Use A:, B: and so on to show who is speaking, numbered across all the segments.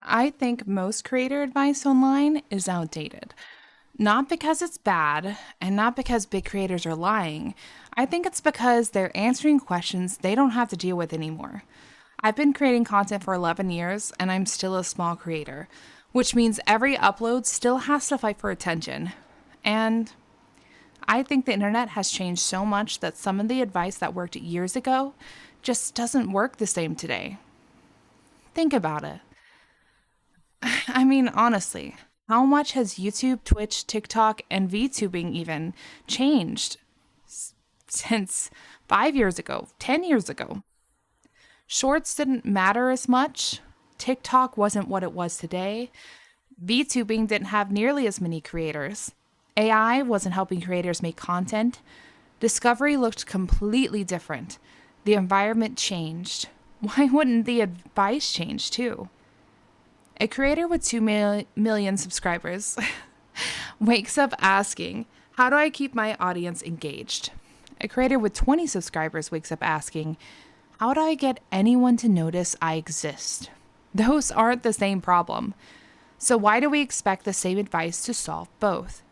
A: I think most creator advice online is outdated. Not because it's bad and not because big creators are lying. I think it's because they're answering questions they don't have to deal with anymore. I've been creating content for 11 years and I'm still a small creator, which means every upload still has to fight for attention. And I think the internet has changed so much that some of the advice that worked years ago just doesn't work the same today. Think about it. I mean, honestly, how much has YouTube, Twitch, TikTok, and VTubing even changed since 5 years ago, 10 years ago? Shorts didn't matter as much. TikTok wasn't what it was today. VTubing didn't have nearly as many creators. AI wasn't helping creators make content. Discovery looked completely different. The environment changed. Why wouldn't the advice change too? A creator with 2 million subscribers wakes up asking, how do I keep my audience engaged? A creator with 20 subscribers wakes up asking, how do I get anyone to notice I exist? Those aren't the same problem. So why do we expect the same advice to solve both?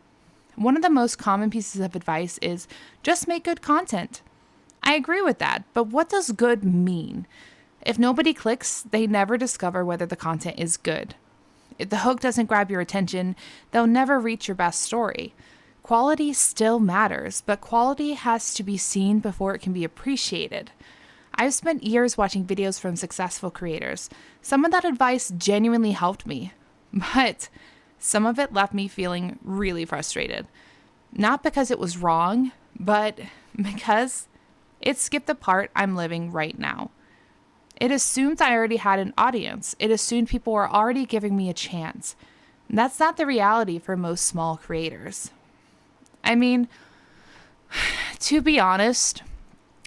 A: One of the most common pieces of advice is just make good content. I agree with that, but what does good mean? If nobody clicks, they never discover whether the content is good. If the hook doesn't grab your attention, they'll never reach your best story. Quality still matters, but quality has to be seen before it can be appreciated. I've spent years watching videos from successful creators. Some of that advice genuinely helped me, but some of it left me feeling really frustrated. Not because it was wrong, but because it skipped the part I'm living right now. It assumed I already had an audience. It assumed people were already giving me a chance. That's not the reality for most small creators. I mean, to be honest,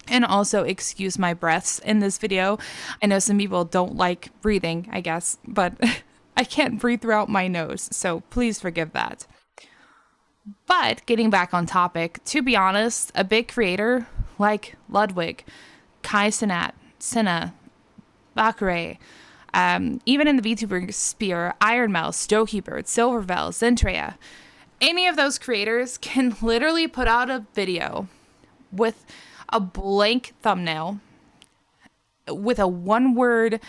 A: and also excuse my breaths in this video. I know some people don't like breathing, I guess, but I can't breathe throughout my nose, so please forgive that. But getting back on topic, to be honest, a big creator like Ludwig, Kai Cenat, Cinna, Bakare, even in the VTuber sphere, Iron Mouse, Dokibird, Silvervel, Zentrea, any of those creators can literally put out a video with a blank thumbnail, with a one-word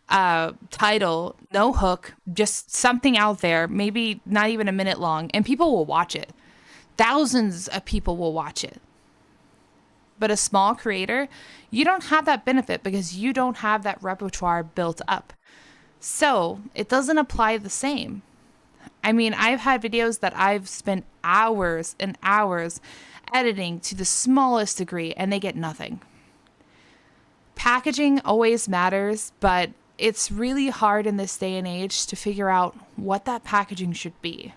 A: title, no hook, just something out there, maybe not even a minute long, and people will watch it. Thousands of people will watch it. But a small creator, you don't have that benefit because you don't have that repertoire built up. So it doesn't apply the same. I mean, I've had videos that I've spent hours and hours editing to the smallest degree and they get nothing. Packaging always matters, but it's really hard in this day and age to figure out what that packaging should be.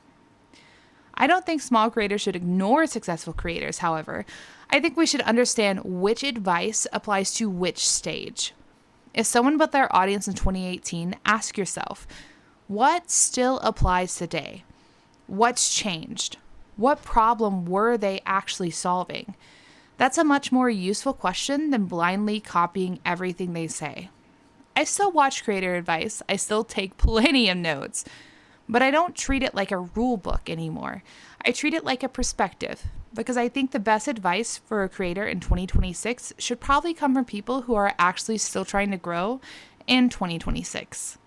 A: I don't think small creators should ignore successful creators, however. I think we should understand which advice applies to which stage. If someone built their audience in 2018, ask yourself, what still applies today? What's changed? What problem were they actually solving? That's a much more useful question than blindly copying everything they say. I still watch creator advice. I still take plenty of notes. But I don't treat it like a rule book anymore. I treat it like a perspective because I think the best advice for a creator in 2026 should probably come from people who are actually still trying to grow in 2026.